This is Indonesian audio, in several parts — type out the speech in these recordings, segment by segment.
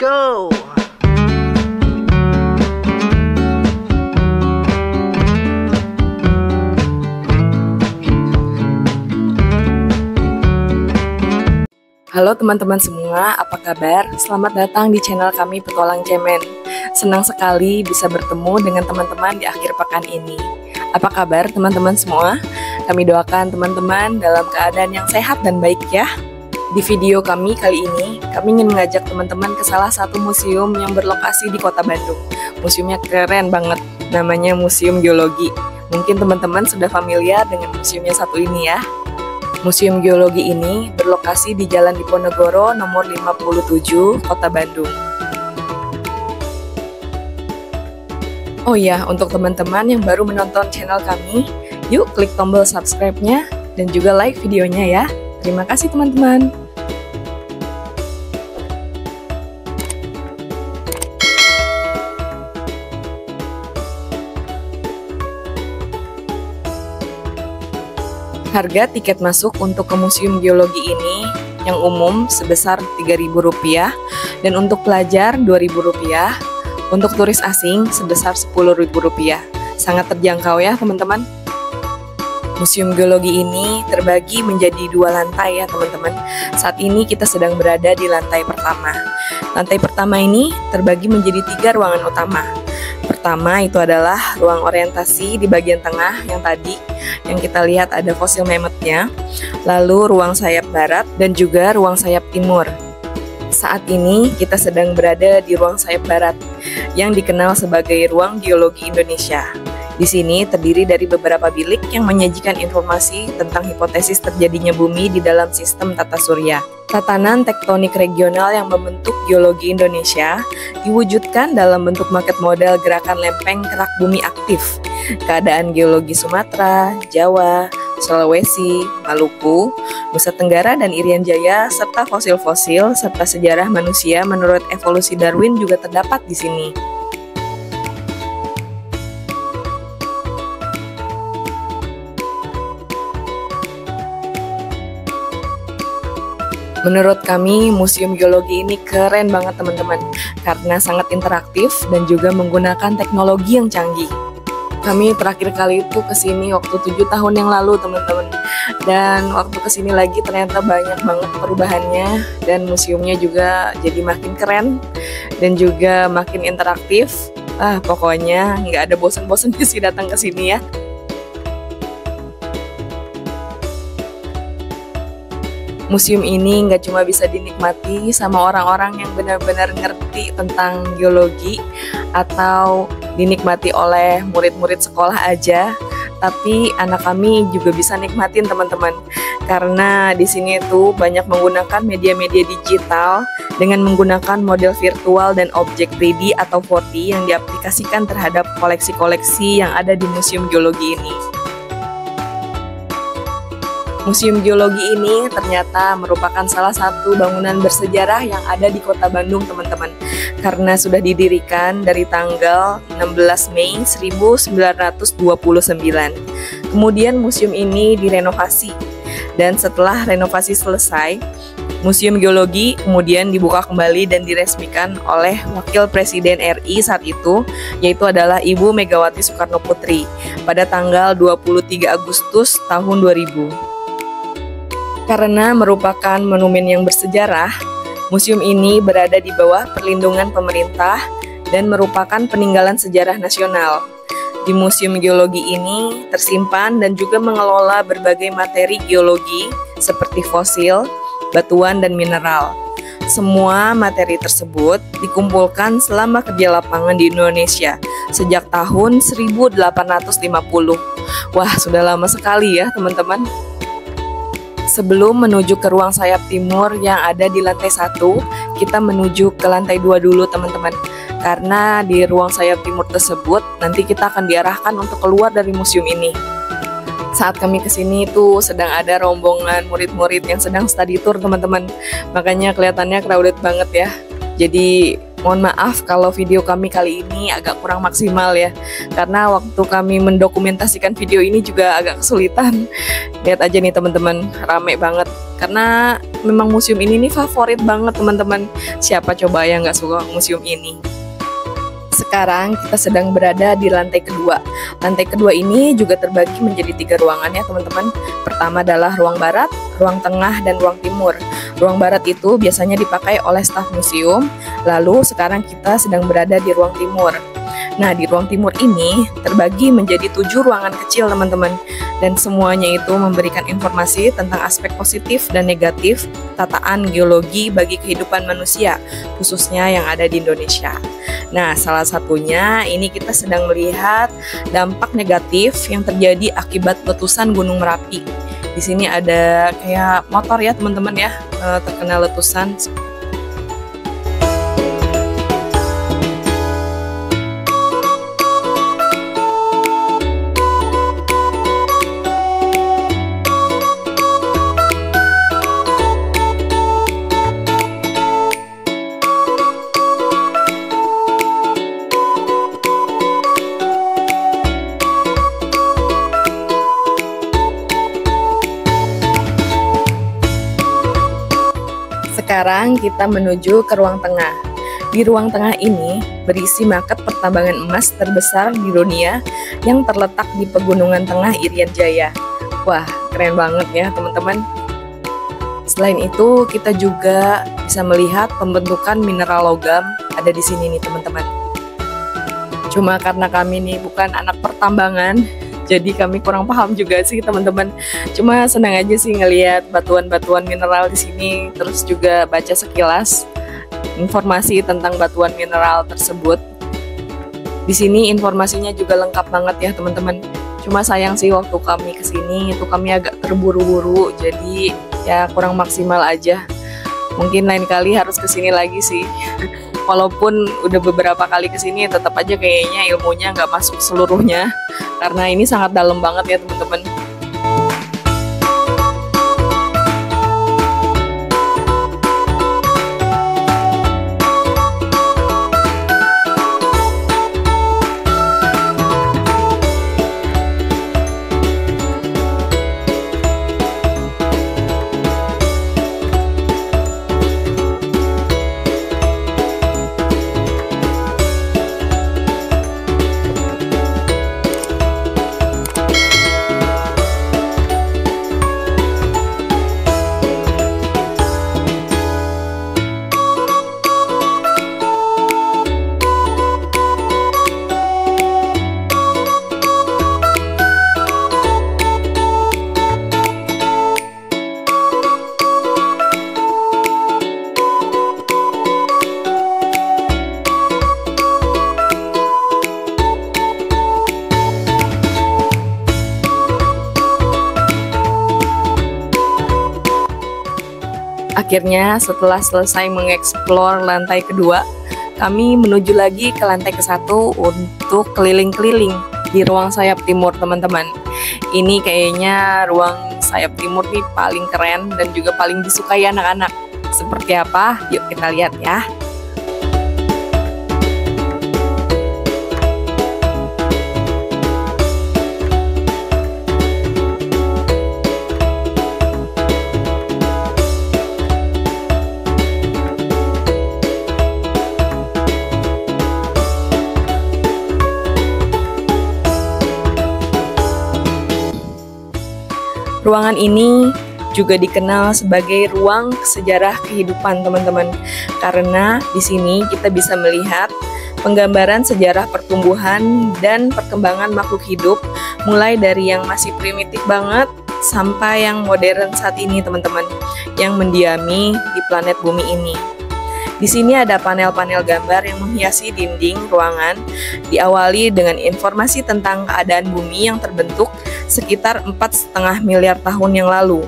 go! Halo teman-teman semua, apa kabar? Selamat datang di channel kami Petualang Cemen. Senang sekali bisa bertemu dengan teman-teman di akhir pekan ini. Apa kabar teman-teman semua? Kami doakan teman-teman dalam keadaan yang sehat dan baik ya. Di video kami kali ini, kami ingin mengajak teman-teman ke salah satu museum yang berlokasi di Kota Bandung. Museumnya keren banget, namanya Museum Geologi. Mungkin teman-teman sudah familiar dengan museumnya satu ini ya. Museum Geologi ini berlokasi di Jalan Diponegoro nomor 57, Kota Bandung. Oh ya, untuk teman-teman yang baru menonton channel kami, yuk klik tombol subscribe-nya dan juga like videonya ya. Terima kasih teman-teman. Harga tiket masuk untuk ke Museum Geologi ini yang umum sebesar Rp3.000 dan untuk pelajar Rp2.000, untuk turis asing sebesar Rp10.000. Sangat terjangkau ya teman-teman. Museum Geologi ini terbagi menjadi 2 lantai ya teman-teman. Saat ini kita sedang berada di lantai pertama. Lantai pertama ini terbagi menjadi 3 ruangan utama. Pertama itu adalah ruang orientasi di bagian tengah yang tadi yang kita lihat ada fosil mammothnya, lalu ruang sayap barat dan juga ruang sayap timur. Saat ini kita sedang berada di ruang sayap barat yang dikenal sebagai ruang geologi Indonesia. Di sini terdiri dari beberapa bilik yang menyajikan informasi tentang hipotesis terjadinya bumi di dalam sistem tata surya. Tatanan tektonik regional yang membentuk geologi Indonesia diwujudkan dalam bentuk maket model gerakan lempeng kerak bumi aktif, keadaan geologi Sumatera, Jawa, Sulawesi, Maluku, Nusa Tenggara, dan Irian Jaya, serta fosil-fosil serta sejarah manusia menurut evolusi Darwin juga terdapat di sini. Menurut kami, Museum Geologi ini keren banget teman-teman, karena sangat interaktif dan juga menggunakan teknologi yang canggih. Kami terakhir kali itu kesini waktu 7 tahun yang lalu teman-teman, dan waktu kesini lagi ternyata banyak banget perubahannya, dan museumnya juga jadi makin keren dan juga makin interaktif. Pokoknya nggak ada bosan-bosannya sih datang ke sini ya. Museum ini nggak cuma bisa dinikmati sama orang-orang yang benar-benar ngerti tentang geologi atau dinikmati oleh murid-murid sekolah aja, tapi anak kami juga bisa nikmatin teman-teman. Karena di sini tuh banyak menggunakan media-media digital dengan menggunakan model virtual dan objek 3D atau 4D yang diaplikasikan terhadap koleksi-koleksi yang ada di Museum Geologi ini. Museum Geologi ini ternyata merupakan salah satu bangunan bersejarah yang ada di Kota Bandung teman-teman, karena sudah didirikan dari tanggal 16 Mei 1929. Kemudian museum ini direnovasi, dan setelah renovasi selesai, Museum Geologi kemudian dibuka kembali dan diresmikan oleh Wakil Presiden RI saat itu, yaitu adalah Ibu Megawati Soekarno Putri pada tanggal 23 Agustus tahun 2000. Karena merupakan monumen yang bersejarah, museum ini berada di bawah perlindungan pemerintah dan merupakan peninggalan sejarah nasional. Di Museum Geologi ini tersimpan dan juga mengelola berbagai materi geologi seperti fosil, batuan, dan mineral. Semua materi tersebut dikumpulkan selama kerja lapangan di Indonesia sejak tahun 1850. Wah, sudah lama sekali ya teman-teman. Sebelum menuju ke ruang sayap timur yang ada di lantai 1, kita menuju ke lantai 2 dulu teman-teman. Karena di ruang sayap timur tersebut, nanti kita akan diarahkan untuk keluar dari museum ini. Saat kami kesini itu sedang ada rombongan murid-murid yang sedang study tour teman-teman. Makanya kelihatannya crowded banget ya. Jadi Mohon maaf kalau video kami kali ini agak kurang maksimal ya, karena waktu kami mendokumentasikan video ini juga agak kesulitan. Lihat aja nih teman-teman, rame banget. Karena memang museum ini nih favorit banget teman-teman. Siapa coba yang nggak suka museum ini? Sekarang kita sedang berada di lantai kedua. Lantai kedua ini juga terbagi menjadi 3 ruangan ya teman-teman. Pertama adalah ruang barat, ruang tengah, dan ruang timur. Ruang barat itu biasanya dipakai oleh staf museum. Lalu sekarang kita sedang berada di ruang timur. Nah, di ruang timur ini terbagi menjadi 7 ruangan kecil teman-teman. Dan semuanya itu memberikan informasi tentang aspek positif dan negatif tataan geologi bagi kehidupan manusia, khususnya yang ada di Indonesia. Nah, salah satunya ini kita sedang melihat dampak negatif yang terjadi akibat letusan Gunung Merapi. Di sini ada kayak motor ya teman-teman ya, terkena letusan. Sekarang kita menuju ke ruang tengah. Di ruang tengah ini berisi market pertambangan emas terbesar di dunia yang terletak di Pegunungan Tengah Irian Jaya. Wah, keren banget ya teman-teman. Selain itu, kita juga bisa melihat pembentukan mineral logam ada di sini nih teman-teman. Cuma karena kami nih bukan anak pertambangan, jadi kami kurang paham juga sih teman-teman. Cuma senang aja sih ngelihat batuan-batuan mineral di sini, terus juga baca sekilas informasi tentang batuan mineral tersebut. Di sini informasinya juga lengkap banget ya teman-teman. Cuma sayang sih waktu kami kesini itu kami agak terburu-buru, jadi ya kurang maksimal aja. Mungkin lain kali harus kesini lagi sih. Walaupun udah beberapa kali kesini, tetap aja kayaknya ilmunya nggak masuk seluruhnya. Karena ini sangat dalam banget ya teman-teman. Akhirnya setelah selesai mengeksplor lantai kedua, kami menuju lagi ke lantai ke-1 untuk keliling-keliling di ruang sayap timur teman-teman. Ini kayaknya ruang sayap timur nih paling keren dan juga paling disukai anak-anak. Seperti apa? Yuk kita lihat ya. Ruangan ini juga dikenal sebagai ruang sejarah kehidupan teman-teman, karena di sini kita bisa melihat penggambaran sejarah pertumbuhan dan perkembangan makhluk hidup, mulai dari yang masih primitif banget sampai yang modern saat ini teman-teman, yang mendiami di planet bumi ini. Di sini ada panel-panel gambar yang menghiasi dinding ruangan, diawali dengan informasi tentang keadaan bumi yang terbentuk sekitar 4,5 miliar tahun yang lalu.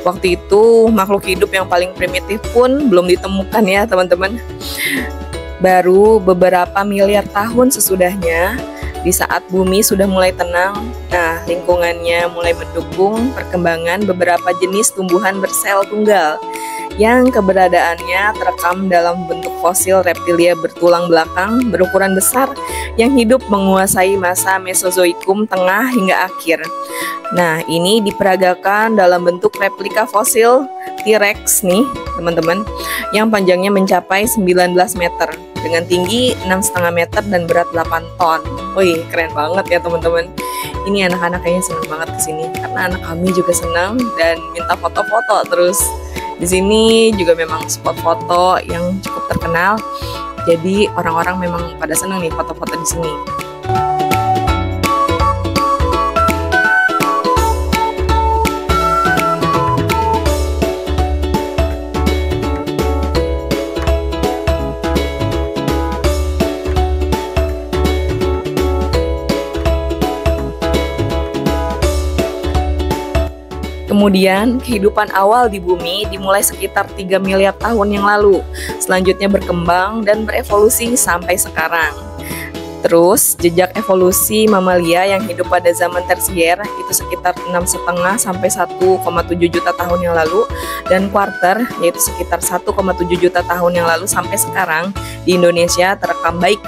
Waktu itu makhluk hidup yang paling primitif pun belum ditemukan ya teman-teman. Baru beberapa miliar tahun sesudahnya, di saat bumi sudah mulai tenang, nah lingkungannya mulai mendukung perkembangan beberapa jenis tumbuhan bersel tunggal yang keberadaannya terekam dalam bentuk fosil reptilia bertulang belakang berukuran besar yang hidup menguasai masa Mesozoikum tengah hingga akhir. Nah, ini diperagakan dalam bentuk replika fosil T-Rex nih, teman-teman, yang panjangnya mencapai 19 meter dengan tinggi 6,5 meter dan berat 8 ton. Wih, keren banget ya, teman-teman. Ini anak-anak kayaknya senang banget kesini karena anak kami juga senang dan minta foto-foto terus. Di sini juga memang spot foto yang cukup terkenal. Jadi orang-orang memang pada senang nih foto-foto di sini. Kemudian, kehidupan awal di bumi dimulai sekitar 3 miliar tahun yang lalu. Selanjutnya berkembang dan berevolusi sampai sekarang. Terus, jejak evolusi mamalia yang hidup pada zaman tersier itu sekitar 6,5 sampai 1,7 juta tahun yang lalu, dan kuarter yaitu sekitar 1,7 juta tahun yang lalu sampai sekarang di Indonesia terekam baik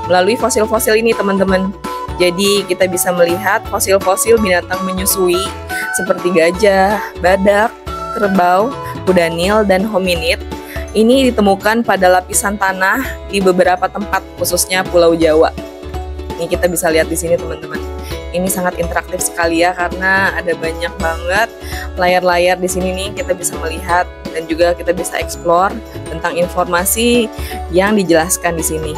melalui fosil-fosil ini, teman-teman. Jadi kita bisa melihat fosil-fosil binatang menyusui seperti gajah, badak, kerbau, kuda nil, dan hominid. Ini ditemukan pada lapisan tanah di beberapa tempat, khususnya Pulau Jawa. Ini kita bisa lihat di sini, teman-teman. Ini sangat interaktif sekali ya, karena ada banyak banget layar-layar di sini nih. Kita bisa melihat dan juga kita bisa explore tentang informasi yang dijelaskan di sini.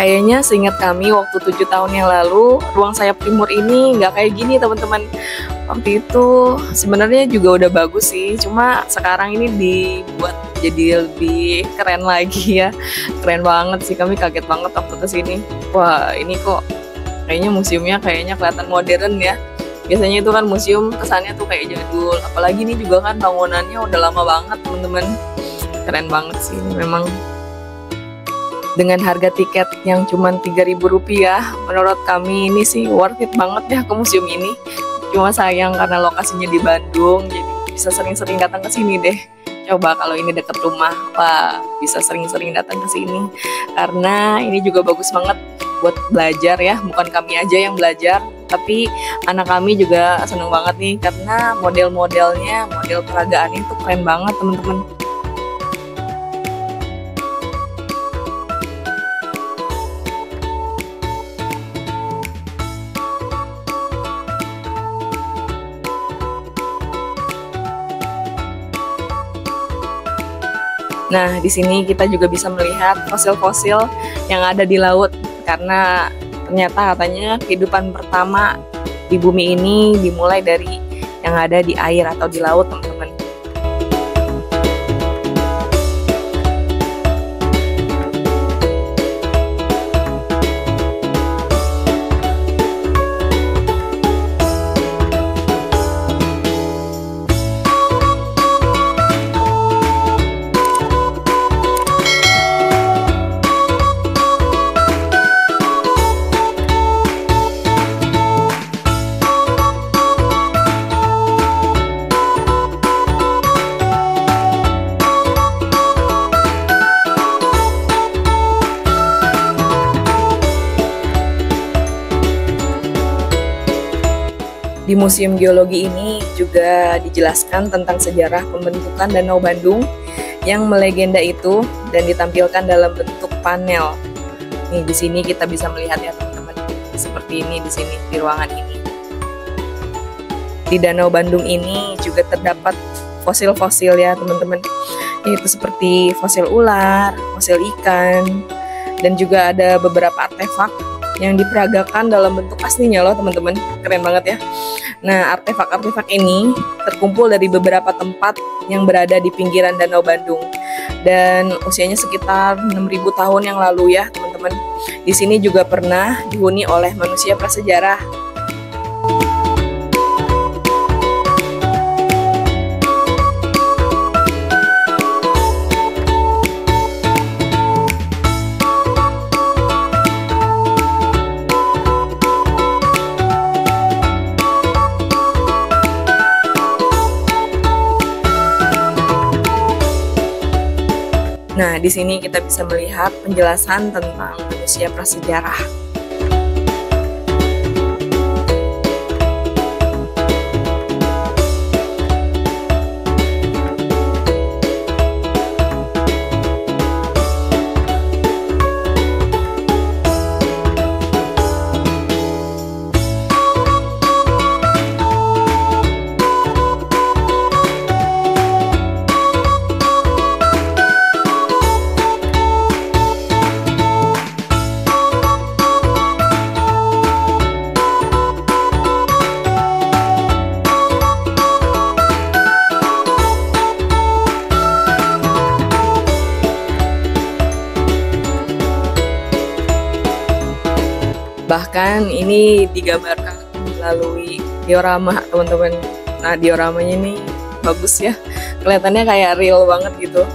Kayaknya seingat kami waktu 7 tahun yang lalu, ruang sayap timur ini nggak kayak gini, teman-teman. Waktu itu sebenarnya juga udah bagus sih, cuma sekarang ini dibuat jadi lebih keren lagi ya. Keren banget sih, kami kaget banget waktu kesini. Wah, ini kok kayaknya museumnya kayaknya kelihatan modern ya. Biasanya itu kan museum kesannya tuh kayak jadul, apalagi ini juga kan bangunannya udah lama banget, teman-teman. Keren banget sih ini memang. Dengan harga tiket yang cuma Rp3.000, menurut kami ini sih worth it banget ya ke museum ini. Cuma sayang karena lokasinya di Bandung, jadi bisa sering-sering datang ke sini deh. Coba kalau ini deket rumah, wah bisa sering-sering datang ke sini. Karena ini juga bagus banget buat belajar ya, bukan kami aja yang belajar, tapi anak kami juga seneng banget nih karena model-modelnya, model peragaannya itu keren banget, teman-teman. Nah, di sini kita juga bisa melihat fosil-fosil yang ada di laut karena ternyata katanya kehidupan pertama di bumi ini dimulai dari yang ada di air atau di laut, teman-teman. Di Museum Geologi ini juga dijelaskan tentang sejarah pembentukan Danau Bandung yang melegenda itu dan ditampilkan dalam bentuk panel. Nih di sini kita bisa melihat ya teman-teman, seperti ini di sini di ruangan ini. Di Danau Bandung ini juga terdapat fosil-fosil ya teman-teman, yaitu seperti fosil ular, fosil ikan, dan juga ada beberapa artefak yang diperagakan dalam bentuk aslinya loh teman-teman. Keren banget ya. Nah, artefak-artefak ini terkumpul dari beberapa tempat yang berada di pinggiran Danau Bandung dan usianya sekitar 6.000 tahun yang lalu ya teman-teman. Di sini juga pernah dihuni oleh manusia prasejarah. Nah, di sini kita bisa melihat penjelasan tentang manusia prasejarah. Bahkan ini digambarkan melalui diorama teman-teman. Nah, dioramanya ini bagus ya, kelihatannya kayak real banget gitu.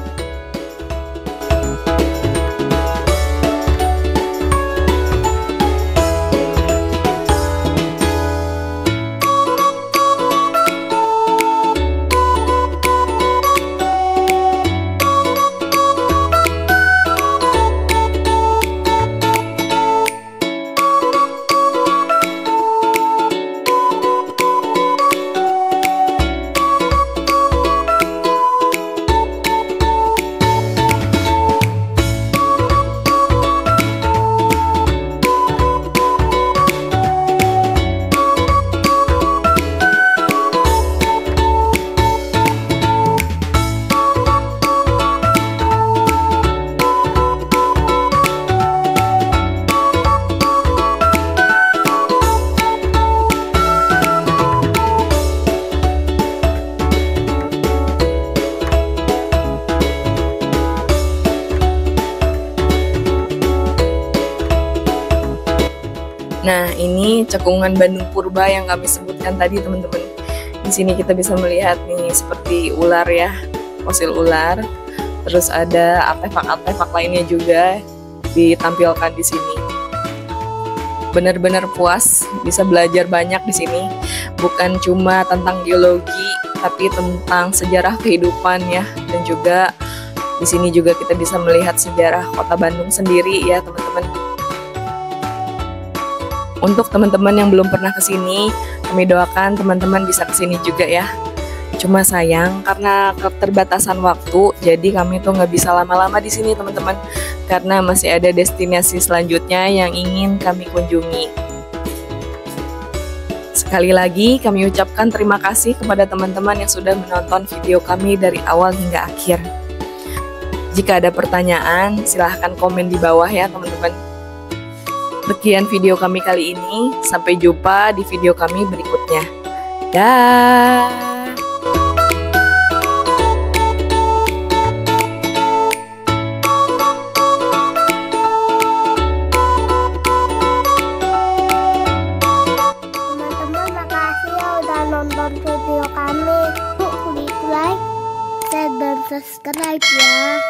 Nah, ini cekungan Bandung Purba yang kami sebutkan tadi, teman-teman. Di sini kita bisa melihat nih seperti ular ya, fosil ular. Terus ada artefak-artefak lainnya juga ditampilkan di sini. Benar-benar puas bisa belajar banyak di sini. Bukan cuma tentang geologi, tapi tentang sejarah kehidupan ya. Dan juga di sini juga kita bisa melihat sejarah Kota Bandung sendiri ya, teman-teman. Untuk teman-teman yang belum pernah ke sini, kami doakan teman-teman bisa ke sini juga ya. Cuma sayang karena keterbatasan waktu, jadi kami tuh nggak bisa lama-lama di sini teman-teman, karena masih ada destinasi selanjutnya yang ingin kami kunjungi. Sekali lagi kami ucapkan terima kasih kepada teman-teman yang sudah menonton video kami dari awal hingga akhir. Jika ada pertanyaan, silahkan komen di bawah ya teman-teman. Sekian video kami kali ini, sampai jumpa di video kami berikutnya. Dah. Teman-teman, makasih ya udah nonton video kami. Klik like, share, dan subscribe ya.